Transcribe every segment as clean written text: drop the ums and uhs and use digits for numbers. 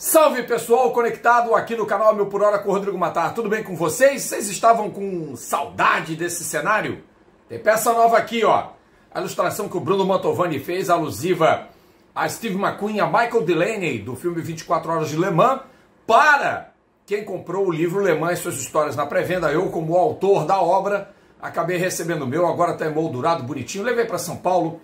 Salve pessoal conectado aqui no canal Mil por Hora com o Rodrigo Matar. Tudo bem com vocês? Vocês estavam com saudade desse cenário? Tem peça nova aqui, ó. A ilustração que o Bruno Mantovani fez, alusiva a Steve McQueen e a Michael Delaney, do filme 24 Horas de Le Mans, para quem comprou o livro Le Mans e suas histórias na pré-venda. Eu, como autor da obra, acabei recebendo o meu, agora está emoldurado, bonitinho. Levei para São Paulo,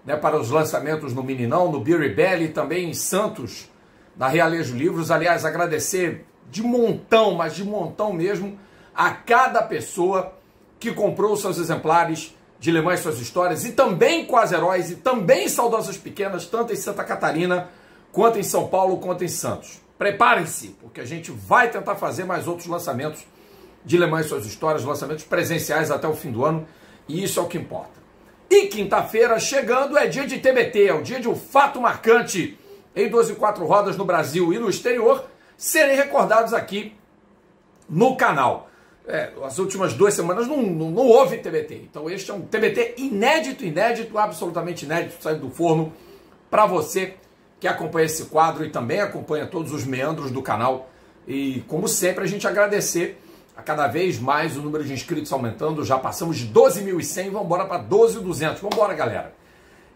né, para os lançamentos no Meninão, no Beer Belly, também em Santos, da Realejo Livros. Aliás, agradecer de montão, mas de montão mesmo, a cada pessoa que comprou seus exemplares de Le Mans e suas histórias, e também Quase Heróis, e também Saudosas Pequenas, tanto em Santa Catarina, quanto em São Paulo, quanto em Santos. Preparem-se, porque a gente vai tentar fazer mais outros lançamentos de Le Mans e suas histórias, lançamentos presenciais até o fim do ano, e isso é o que importa. E quinta-feira, chegando, é dia de TBT, é o dia de um fato marcante em 12 e 4 rodas no Brasil e no exterior, serem recordados aqui no canal. As últimas 2 semanas não houve TBT, então este é um TBT inédito, absolutamente inédito, saindo do forno, para você que acompanha esse quadro e também acompanha todos os meandros do canal. E, como sempre, a gente agradecer a cada vez mais o número de inscritos aumentando, já passamos de 12.100, vamos embora para 12.200, vamos embora, galera.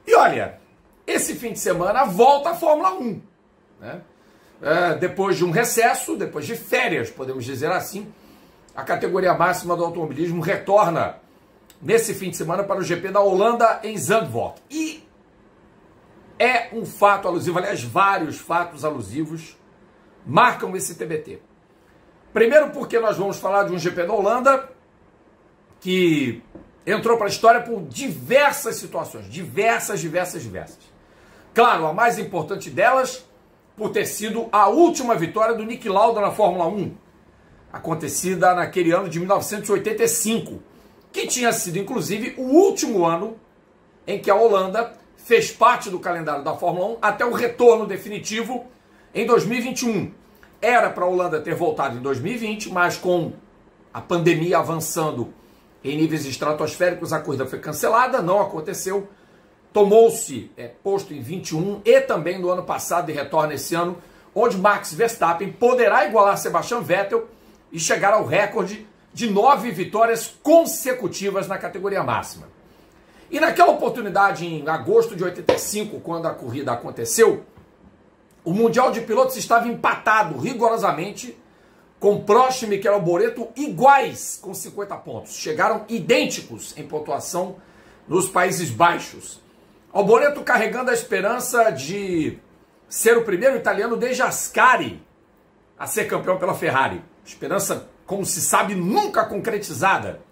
E olha, esse fim de semana volta a Fórmula 1, né? Depois de um recesso, depois de férias, podemos dizer assim, a categoria máxima do automobilismo retorna nesse fim de semana para o GP da Holanda em Zandvoort. E é um fato alusivo, aliás, vários fatos alusivos marcam esse TBT. Primeiro porque nós vamos falar de um GP da Holanda que entrou para a história por diversas situações, diversas. Claro, a mais importante delas por ter sido a última vitória do Niki Lauda na Fórmula 1, acontecida naquele ano de 1985, que tinha sido, inclusive, o último ano em que a Holanda fez parte do calendário da Fórmula 1 até o retorno definitivo em 2021. Era para a Holanda ter voltado em 2020, mas com a pandemia avançando em níveis estratosféricos, a corrida foi cancelada, não aconteceu. Tomou-se posto em 21 e também no ano passado e retorna esse ano, onde Max Verstappen poderá igualar Sebastian Vettel e chegar ao recorde de 9 vitórias consecutivas na categoria máxima. E naquela oportunidade, em agosto de 85, quando a corrida aconteceu, o Mundial de Pilotos estava empatado rigorosamente com Prost e Michele Alboreto iguais com 50 pontos. Chegaram idênticos em pontuação nos Países Baixos. Alboreto carregando a esperança de ser o primeiro italiano desde Ascari a ser campeão pela Ferrari. Esperança, como se sabe, nunca concretizada.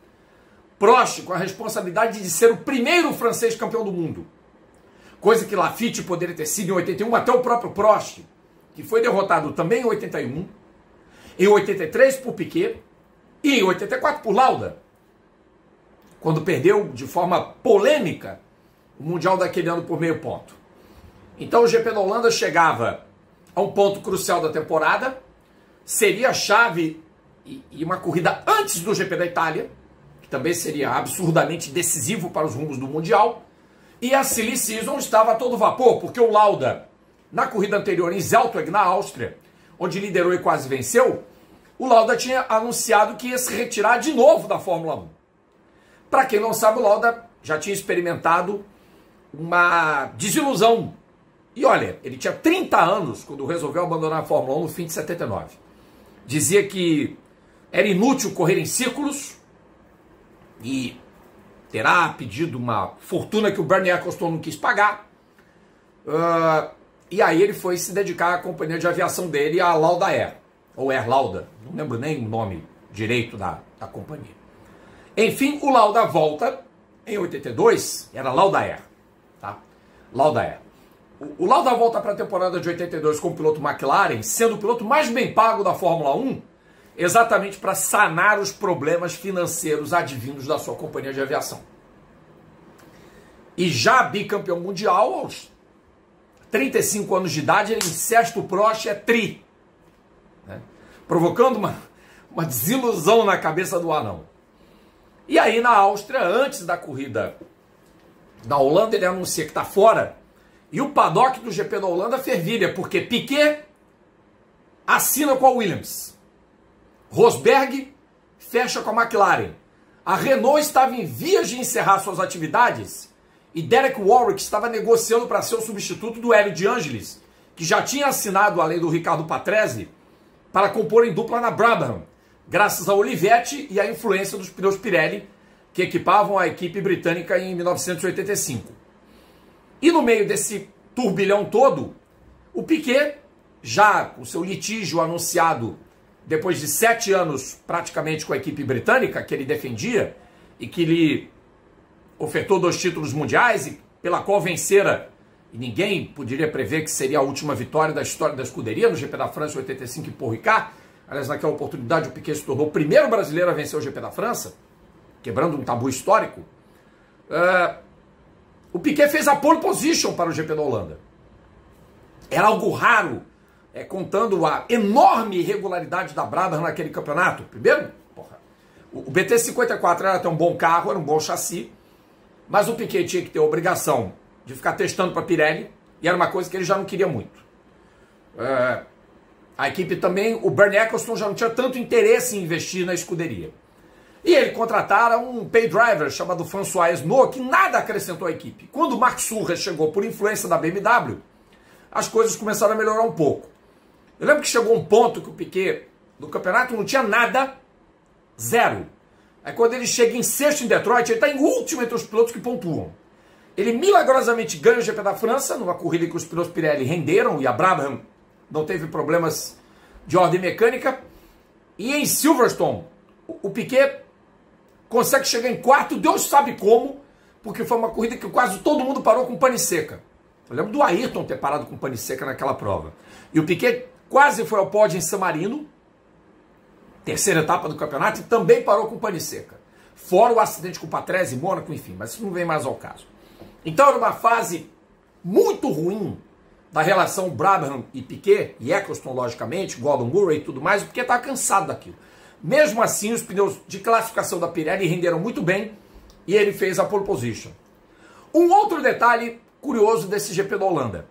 Prost com a responsabilidade de ser o primeiro francês campeão do mundo. Coisa que Lafitte poderia ter sido em 81, até o próprio Prost, que foi derrotado também em 81, em 83 por Piquet e em 84 por Lauda, quando perdeu de forma polêmica o Mundial daquele ano por meio ponto. Então o GP da Holanda chegava a um ponto crucial da temporada, seria a chave e uma corrida antes do GP da Itália, que também seria absurdamente decisivo para os rumos do Mundial, e a Silly Season estava a todo vapor, porque o Lauda, na corrida anterior em Zandvoort, na Áustria, onde liderou e quase venceu, o Lauda tinha anunciado que ia se retirar de novo da Fórmula 1. Para quem não sabe, o Lauda já tinha experimentado uma desilusão. E olha, ele tinha 30 anos quando resolveu abandonar a Fórmula 1 no fim de 79. Dizia que era inútil correr em círculos e terá pedido uma fortuna que o Bernie Ecclestone não quis pagar. E aí ele foi se dedicar à companhia de aviação dele, a Lauda Air, ou Air Lauda, não lembro nem o nome direito da companhia. Enfim, o Lauda volta em 82, era Lauda Air, tá? Lauda Air. O Lauda volta para a temporada de 82 como piloto McLaren, sendo o piloto mais bem pago da Fórmula 1, exatamente para sanar os problemas financeiros advindos da sua companhia de aviação. E já bicampeão mundial, aos 35 anos de idade, ele incesta o Prost, é tri, né? Provocando uma desilusão na cabeça do anão. E aí na Áustria, antes da corrida da Holanda, ele anuncia que está fora, e o paddock do GP da Holanda fervilha, porque Piquet assina com a Williams. Rosberg fecha com a McLaren. A Renault estava em vias de encerrar suas atividades e Derek Warwick estava negociando para ser o substituto do Hélio de Angelis, que já tinha assinado, além do Ricardo Patrese, para compor em dupla na Brabham, graças a Olivetti e à influência dos pneus Pirelli, que equipavam a equipe britânica em 1985. E no meio desse turbilhão todo, o Piquet, já com seu litígio anunciado depois de 7 anos praticamente com a equipe britânica, que ele defendia e que lhe ofertou 2 títulos mundiais e pela qual vencera, e ninguém poderia prever que seria a última vitória da história da escuderia no GP da França em 85 em Paul Ricard. Aliás, naquela oportunidade o Piquet se tornou o primeiro brasileiro a vencer o GP da França, quebrando um tabu histórico. O Piquet fez a pole position para o GP da Holanda. Era algo raro, contando a enorme irregularidade da Brabham naquele campeonato. Primeiro, o BT-54 era até um bom carro, era um bom chassi, mas o Piquet tinha que ter a obrigação de ficar testando para a Pirelli, e era uma coisa que ele já não queria muito. A equipe também, o Bernie Ecclestone já não tinha tanto interesse em investir na escuderia. E ele contratara um pay driver chamado François Esnault, que nada acrescentou à equipe. Quando o Mark Surer chegou por influência da BMW, as coisas começaram a melhorar um pouco. Eu lembro que chegou um ponto que o Piquet, no campeonato, não tinha nada, 0. Aí quando ele chega em 6º em Detroit, ele está em último entre os pilotos que pontuam. Ele milagrosamente ganha o GP da França, numa corrida em que os pneus Pirelli renderam, e a Brabham não teve problemas de ordem mecânica. E em Silverstone, o Piquet consegue chegar em 4º, Deus sabe como, porque foi uma corrida que quase todo mundo parou com pane seca. Eu lembro do Ayrton ter parado com pane seca naquela prova. E o Piquet quase foi ao pódio em San Marino, terceira etapa do campeonato, e também parou com pane seca. Fora o acidente com o Patrese em Mônaco, enfim, mas isso não vem mais ao caso. Então era uma fase muito ruim da relação Brabham e Piquet, e Ecclestone, logicamente, Gordon Murray e tudo mais, porque estava cansado daquilo. Mesmo assim, os pneus de classificação da Pirelli renderam muito bem e ele fez a pole position. Um outro detalhe curioso desse GP da Holanda.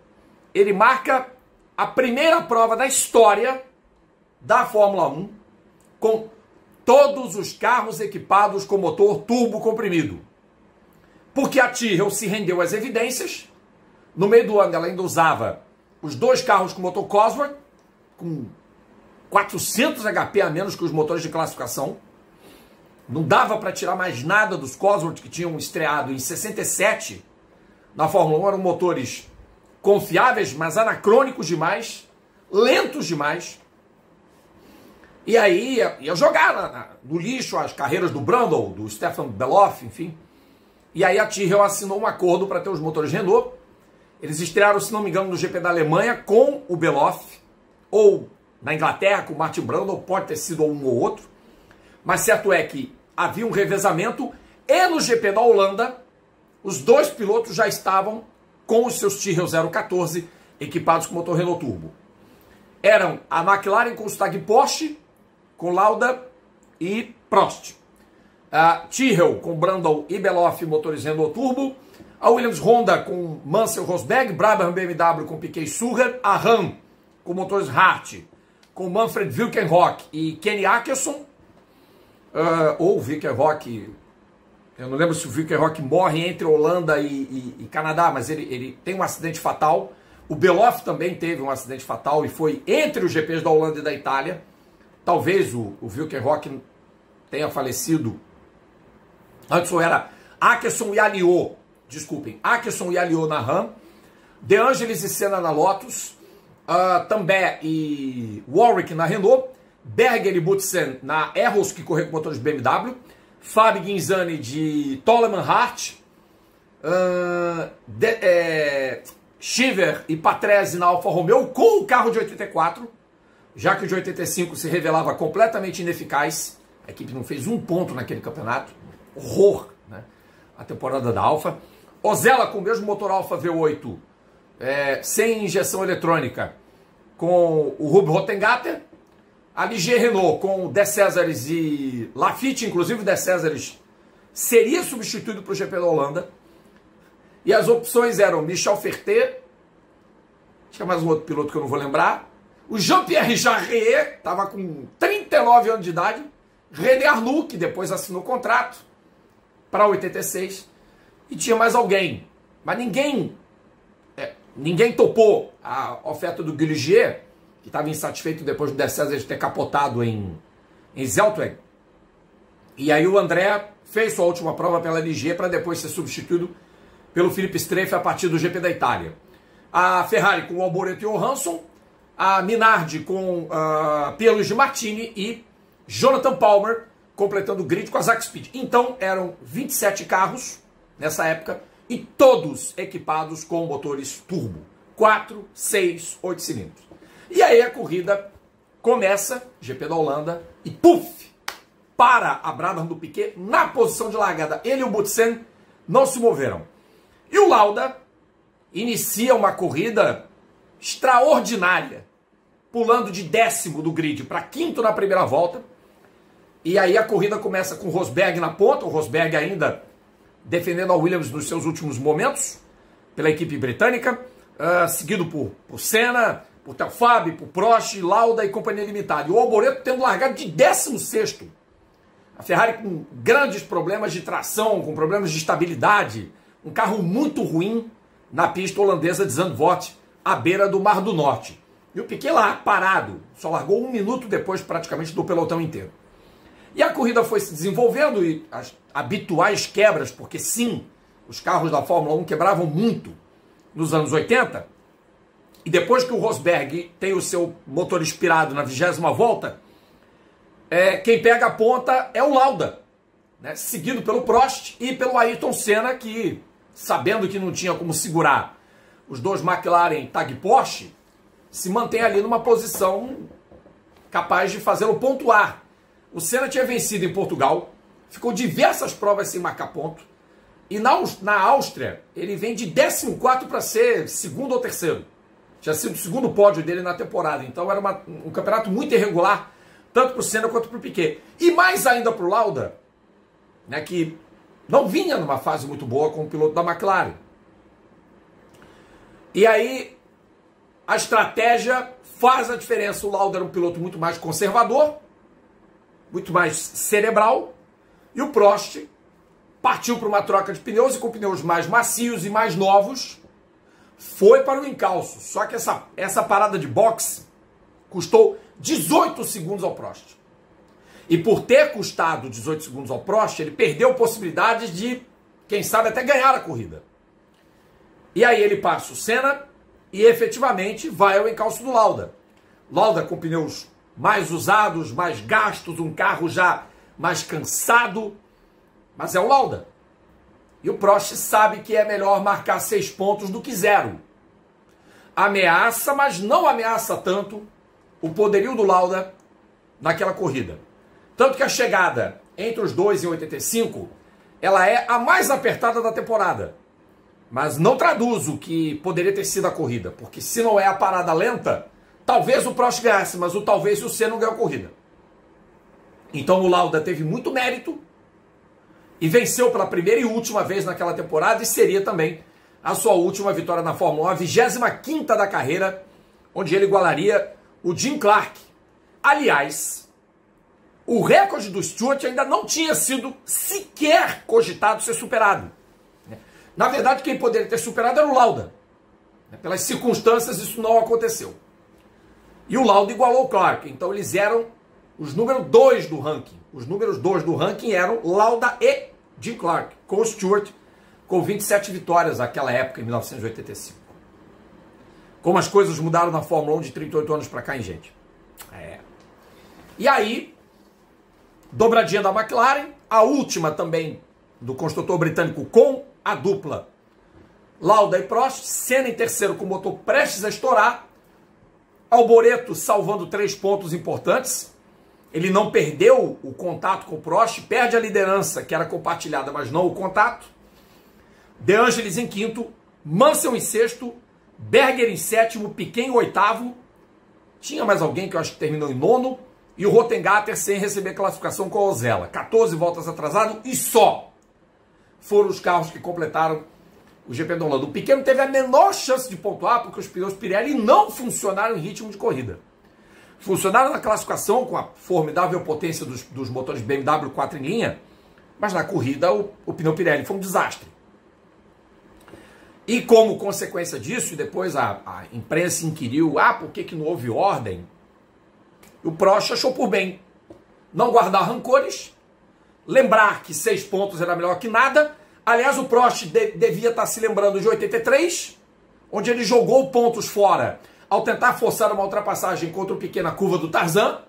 Ele marca a primeira prova da história da Fórmula 1 com todos os carros equipados com motor turbo comprimido. Porque a Tyrrell se rendeu às evidências. No meio do ano ela ainda usava os 2 carros com motor Cosworth, com 400 HP a menos que os motores de classificação. Não dava para tirar mais nada dos Cosworth que tinham estreado em 67 na Fórmula 1. Eram motores confiáveis, mas anacrônicos demais, lentos demais. E aí ia jogar no lixo as carreiras do Brundle, do Stefan Beloff, enfim. E aí a Tyrrell assinou um acordo para ter os motores Renault. Eles estrearam, se não me engano, no GP da Alemanha com o Beloff, ou na Inglaterra com o Martin Brundle, pode ter sido um ou outro. Mas certo é que havia um revezamento, e no GP da Holanda, os 2 pilotos já estavam com os seus Tyrrell 014 equipados com motor Renault Turbo. Eram a McLaren com o Stag Porsche, com Lauda e Prost. A Tyrrell com Brundle e Beloff motores Renault Turbo. A Williams Honda com Mansell Rosberg, Brabham BMW com Piquet e Surer. A Ram com motores Hart, com Manfred Wilkenrock e Kenny Atkinson. Ou Wilkenrock, eu não lembro se o Wilkenrock morre entre Holanda e Canadá, mas ele tem um acidente fatal. O Beloff também teve um acidente fatal e foi entre os GPs da Holanda e da Itália. Talvez o Wilkenrock tenha falecido. Antes era Atkinson e Alliot, desculpem, Atkinson e Alliot na Ram, De Angelis e Senna na Lotus, Tambay e Warwick na Renault, Berger e Boutsen na Arrows, que correu com motores BMW, Fábio Ghinzani de Toleman Hart, Shiver e Patrese na Alfa Romeo com o carro de 84, já que o de 85 se revelava completamente ineficaz. A equipe não fez um ponto naquele campeonato. Horror, né? A temporada da Alfa. Ozella com o mesmo motor Alfa V8, sem injeção eletrônica, com o Rub Rottengatter. A Ligier Renault com o De Césares e Lafitte, inclusive o De Césares seria substituído para o GP da Holanda. E as opções eram Michel Ferté, tinha mais um outro piloto que eu não vou lembrar, O Jean-Pierre Jarier estava com 39 anos de idade. René Arnoux, que depois assinou contrato para 86. E tinha mais alguém. Mas ninguém topou a oferta do Gilligier, que estava insatisfeito depois do De César de ter capotado em Zeltweg. E aí o André fez sua última prova pela Ligier para depois ser substituído pelo Philippe Streiff a partir do GP da Itália. A Ferrari com o Alboreto e o Johansson, a Minardi com Pierluigi Martini e Jonathan Palmer completando o grid com a Zack Speed. Então eram 27 carros nessa época e todos equipados com motores turbo. 4, 6, 8 cilindros. E aí a corrida começa, GP da Holanda, e puf! Para a Brabham do Piquet na posição de largada. Ele e o Boutsen não se moveram. E o Lauda inicia uma corrida extraordinária, pulando de 10º do grid para 5º na primeira volta. E aí a corrida começa com o Rosberg na ponta, o Rosberg ainda defendendo a Williams nos seus últimos momentos, pela equipe britânica, seguido por Senna, por Telfab, por Prost, Lauda e companhia limitada. E o Alboreto tendo largado de 16º. A Ferrari com grandes problemas de tração, com problemas de estabilidade, um carro muito ruim na pista holandesa de Zandvoort, à beira do Mar do Norte. E o Piquet lá, parado, só largou 1 minuto depois praticamente do pelotão inteiro. E a corrida foi se desenvolvendo e as habituais quebras, porque sim, os carros da Fórmula 1 quebravam muito nos anos 80, e depois que o Rosberg tem o seu motor inspirado na 20ª volta, quem pega a ponta é o Lauda, né? Seguido pelo Prost e pelo Ayrton Senna, que, sabendo que não tinha como segurar os dois McLaren Tag Porsche, se mantém ali numa posição capaz de fazê-lo pontuar. O Senna tinha vencido em Portugal, ficou diversas provas sem marcar ponto, e na Áustria ele vem de 14º para ser 2º ou 3º. Tinha sido o 2º pódio dele na temporada, então era um campeonato muito irregular, tanto para o Senna quanto para o Piquet. E mais ainda para o Lauda, né, que não vinha numa fase muito boa como piloto da McLaren. E aí a estratégia faz a diferença. O Lauda era um piloto muito mais conservador, muito mais cerebral, e o Prost partiu para uma troca de pneus, e com pneus mais macios e mais novos, foi para o encalço. Só que essa parada de boxe custou 18 segundos ao Prost. E por ter custado 18 segundos ao Prost, ele perdeu possibilidades de, quem sabe, até ganhar a corrida. E aí ele passa o Senna e efetivamente vai ao encalço do Lauda. Lauda com pneus mais usados, mais gastos, um carro já mais cansado, mas é o Lauda. E o Prost sabe que é melhor marcar 6 pontos do que 0. Ameaça, mas não ameaça tanto o poderio do Lauda naquela corrida. Tanto que a chegada entre os dois em 85, ela é a mais apertada da temporada. Mas não traduz o que poderia ter sido a corrida, porque se não é a parada lenta, talvez o Prost ganhasse, mas talvez o Senna não ganhou a corrida. Então o Lauda teve muito mérito e venceu pela primeira e última vez naquela temporada, e seria também a sua última vitória na Fórmula 1, a 25ª da carreira, onde ele igualaria o Jim Clark. Aliás, o recorde do Stewart ainda não tinha sido sequer cogitado ser superado. Na verdade, quem poderia ter superado era o Lauda. Pelas circunstâncias, isso não aconteceu. E o Lauda igualou o Clark. Então, eles eram os números 2 do ranking. Os números 2 do ranking eram Lauda e Jim Clark, com o Stewart, com 27 vitórias naquela época, em 1985. Como as coisas mudaram na Fórmula 1 de 38 anos para cá, hein, gente? E aí, dobradinha da McLaren, a última também do construtor britânico com a dupla Lauda e Prost, Senna em terceiro com o motor prestes a estourar, Alboreto salvando 3 pontos importantes. Ele não perdeu o contato com o Prost, perde a liderança, que era compartilhada, mas não o contato. De Angelis em quinto, Mansell em sexto, Berger em sétimo, Piquet em oitavo. Tinha mais alguém que eu acho que terminou em nono, e o Rottengatter sem receber classificação com a Ozella. 14 voltas atrasado e só foram os carros que completaram o GP da Holanda. O Piquet não teve a menor chance de pontuar porque os pneus Pirelli não funcionaram em ritmo de corrida. Funcionaram na classificação com a formidável potência dos motores BMW 4 em linha, mas na corrida o pneu Pirelli foi um desastre. E como consequência disso, e depois a imprensa inquiriu, por que não houve ordem? O Prost achou por bem não guardar rancores, lembrar que 6 pontos era melhor que nada. Aliás, o Prost devia estar se lembrando de 83, onde ele jogou pontos fora ao tentar forçar uma ultrapassagem contra o Piquet na curva do Tarzan,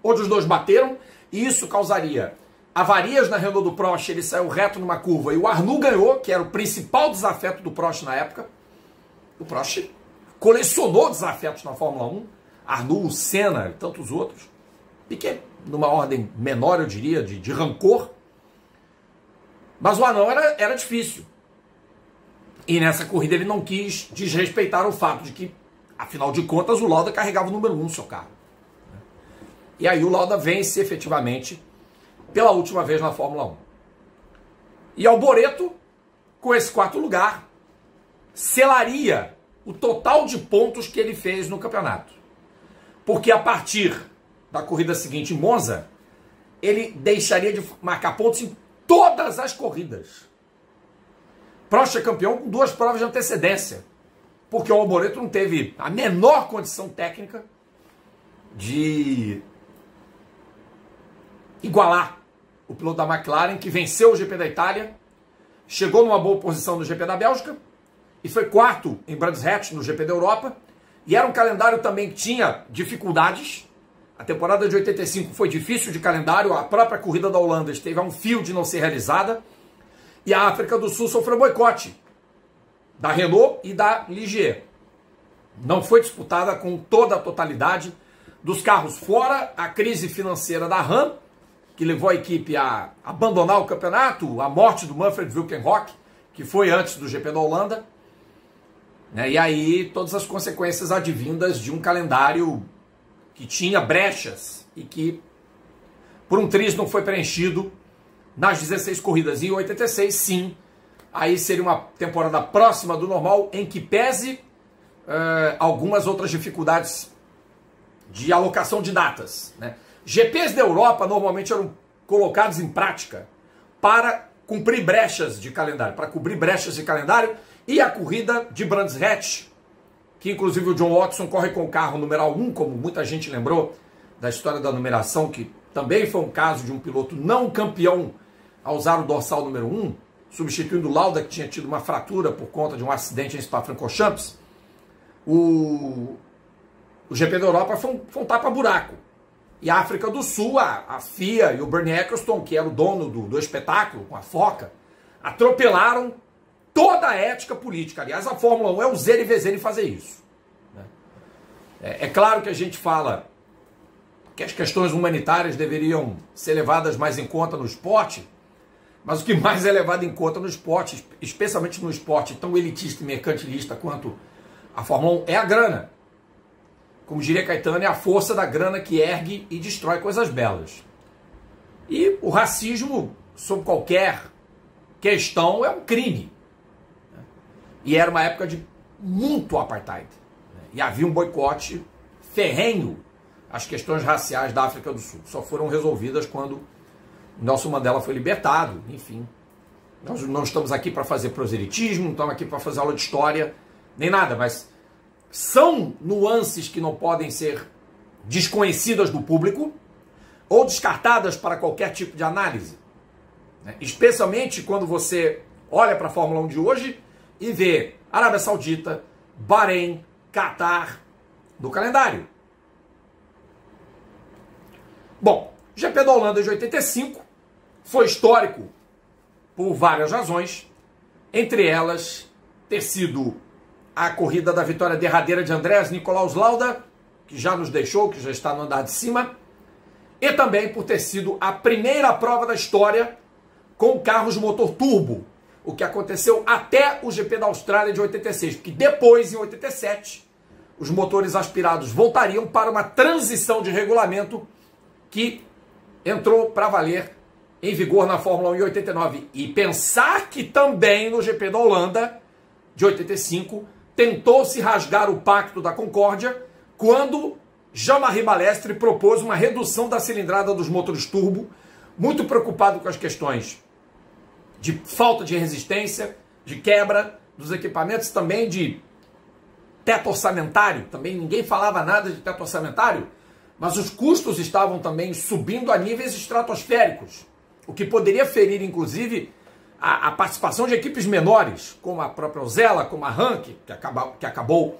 onde os dois bateram, e isso causaria avarias na Renault do Prost. Ele saiu reto numa curva e o Arnoux ganhou, que era o principal desafeto do Prost na época. O Prost colecionou desafetos na Fórmula 1, Arnoux, Senna e tantos outros. Piquet numa ordem menor, eu diria, de rancor. Mas o anão era difícil. E nessa corrida ele não quis desrespeitar o fato de que, afinal de contas, o Lauda carregava o número 1 no seu carro. E aí o Lauda vence efetivamente pela última vez na Fórmula 1. E Alboreto, com esse 4º lugar, selaria o total de pontos que ele fez no campeonato. Porque a partir da corrida seguinte em Monza, ele deixaria de marcar pontos em todas as corridas. Prost é campeão com 2 provas de antecedência, porque o Alboreto não teve a menor condição técnica de igualar o piloto da McLaren, que venceu o GP da Itália, chegou numa boa posição no GP da Bélgica e foi 4º em Brands Hatch no GP da Europa. E era um calendário também que tinha dificuldades. A temporada de 85 foi difícil de calendário, a própria corrida da Holanda esteve a um fio de não ser realizada. E a África do Sul sofreu boicote da Renault e da Ligier. Não foi disputada com toda a totalidade dos carros, fora a crise financeira da RAM, que levou a equipe a abandonar o campeonato, a morte do Manfred Wilkenrock, que foi antes do GP da Holanda. E aí todas as consequências advindas de um calendário que tinha brechas e que, por um triz, não foi preenchido nas 16 corridas. E em 86, sim, aí seria uma temporada próxima do normal, em que pese algumas outras dificuldades de alocação de datas. GPs da Europa normalmente eram colocados em prática para cumprir brechas de calendário, e a corrida de Brands Hatch, que inclusive o John Watson corre com o carro numeral 1, como muita gente lembrou da história da numeração, que também foi um caso de um piloto não campeão a usar o dorsal número 1, substituindo o Lauda, que tinha tido uma fratura por conta de um acidente em Spa-Francorchamps. O GP da Europa foi um tapa-buraco. E a África do Sul, a FIA e o Bernie Ecclestone, que era o dono do espetáculo, com a foca, atropelaram toda a ética política. Aliás, a Fórmula 1 é o zero e vezero em fazer isso. É claro que a gente fala que as questões humanitárias deveriam ser levadas mais em conta no esporte, mas o que mais é levado em conta no esporte, especialmente no esporte tão elitista e mercantilista quanto a Fórmula 1, é a grana. Como diria Caetano, é a força da grana que ergue e destrói coisas belas. E o racismo, sob qualquer questão, é um crime. E era uma época de muito apartheid. E havia um boicote ferrenho às questões raciais da África do Sul. Só foram resolvidas quando Nelson Mandela foi libertado. Enfim, nós não estamos aqui para fazer proselitismo, não estamos aqui para fazer aula de história, nem nada, mas são nuances que não podem ser desconhecidas do público ou descartadas para qualquer tipo de análise. Especialmente quando você olha para a Fórmula 1 de hoje e vê Arábia Saudita, Bahrein, Catar no calendário. Bom, o GP da Holanda de 85 foi histórico por várias razões, entre elas ter sido a corrida da vitória derradeira de Andrés Nicolaus Lauda, que já nos deixou, que já está no andar de cima, e também por ter sido a primeira prova da história com carros de motor turbo, o que aconteceu até o GP da Austrália de 86, porque depois, em 87, os motores aspirados voltariam para uma transição de regulamento que entrou para valer em vigor na Fórmula 1 em 89. E pensar que também no GP da Holanda de 85 tentou-se rasgar o Pacto da Concórdia quando Jean-Marie Balestre propôs uma redução da cilindrada dos motores turbo, muito preocupado com as questões de falta de resistência, de quebra dos equipamentos, também de teto orçamentário. Também ninguém falava nada de teto orçamentário, mas os custos estavam também subindo a níveis estratosféricos, o que poderia ferir, inclusive, a participação de equipes menores, como a própria Osella, como a Rank, que acabou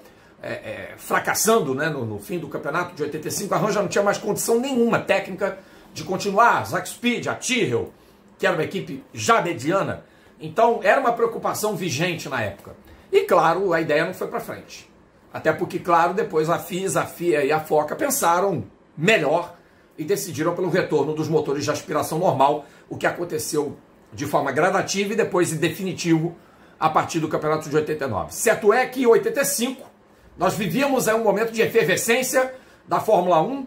fracassando, né, no fim do campeonato de 85. A Rank já não tinha mais condição nenhuma técnica de continuar. Zack Speed, a Tyrrell, que era uma equipe já mediana. Então, era uma preocupação vigente na época. E, claro, a ideia não foi para frente. Até porque, claro, depois a FIA e a FOCA pensaram melhor e decidiram pelo retorno dos motores de aspiração normal, o que aconteceu de forma gradativa e depois em definitivo a partir do campeonato de 89. Certo é que em 85 nós vivíamos um momento de efervescência da Fórmula 1,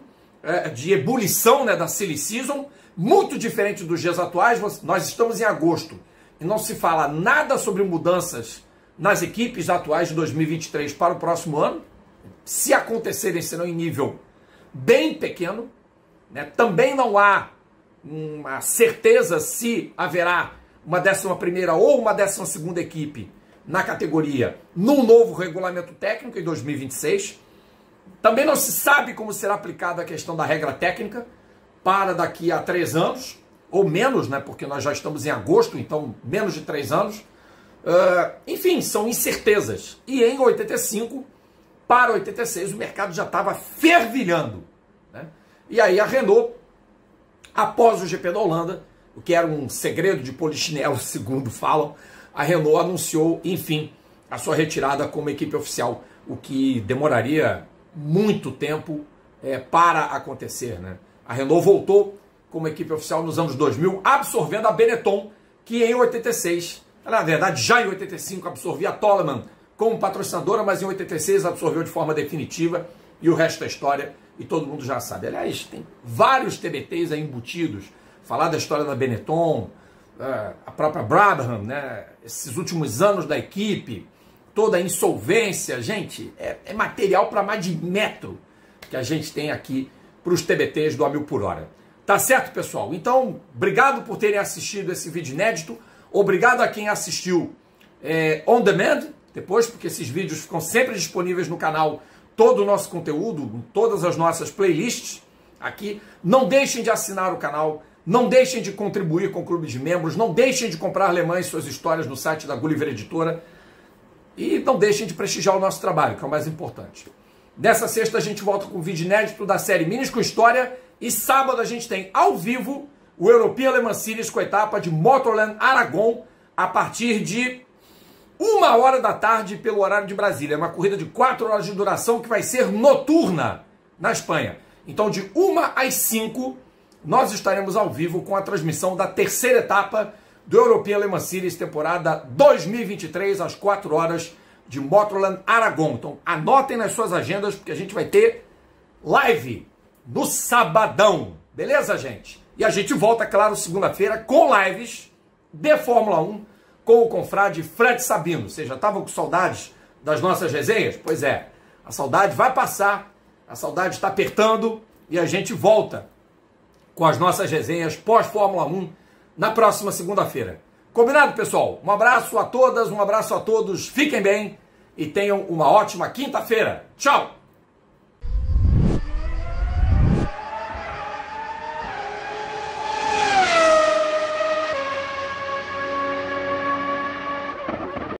de ebulição, né, da Silly Season, muito diferente dos dias atuais. Nós estamos em agosto e não se fala nada sobre mudanças nas equipes atuais de 2023 para o próximo ano. Se acontecerem, serão em nível bem pequeno, né? Também não há uma certeza se haverá uma 11ª ou uma 12ª equipe na categoria num novo regulamento técnico em 2026. Também não se sabe como será aplicada a questão da regra técnica para daqui a 3 anos, ou menos, né? Porque nós já estamos em agosto, então menos de 3 anos. Enfim, são incertezas. E em 85, para 86, o mercado já estava fervilhando, né? E aí a Renault, após o GP da Holanda, o que era um segredo de polichinelo, segundo falam, a Renault anunciou, enfim, a sua retirada como equipe oficial, o que demoraria muito tempo para acontecer, né? A Renault voltou como equipe oficial nos anos 2000, absorvendo a Benetton, que em 86, na verdade já em 85, absorvia a Toleman como patrocinadora, mas em 86 absorveu de forma definitiva, e o resto é história, e todo mundo já sabe. Aliás, tem vários TBTs aí embutidos, falar da história da Benetton, a própria Brabham, né? Esses últimos anos da equipe, toda a insolvência, gente, é material para mais de metro que a gente tem aqui para os TBTs do A Mil por Hora. Tá certo, pessoal? Então, obrigado por terem assistido esse vídeo inédito, obrigado a quem assistiu on demand, depois, porque esses vídeos ficam sempre disponíveis no canal, todo o nosso conteúdo, todas as nossas playlists aqui. Não deixem de assinar o canal, não deixem de contribuir com o clube de membros, não deixem de comprar Le Mans e suas histórias no site da Gulliver Editora e não deixem de prestigiar o nosso trabalho, que é o mais importante. Nessa sexta a gente volta com um vídeo inédito da série Minis com História e sábado a gente tem ao vivo o European Le Mans Series com a etapa de Motorland Aragon a partir de 1h da tarde pelo horário de Brasília. É uma corrida de 4 horas de duração que vai ser noturna na Espanha. Então de 1 às 5 nós estaremos ao vivo com a transmissão da terceira etapa do European Le Mans Series temporada 2023 às 4 horas de Motorland Aragon. Então anotem nas suas agendas porque a gente vai ter live no sabadão. Beleza, gente? E a gente volta, claro, segunda-feira com lives de Fórmula 1 com o confrade Fred Sabino. Vocês já estavam com saudades das nossas resenhas? Pois é, a saudade vai passar, a saudade está apertando e a gente volta com as nossas resenhas pós-Fórmula 1 na próxima segunda-feira. Combinado, pessoal? Um abraço a todas, um abraço a todos, fiquem bem e tenham uma ótima quinta-feira. Tchau!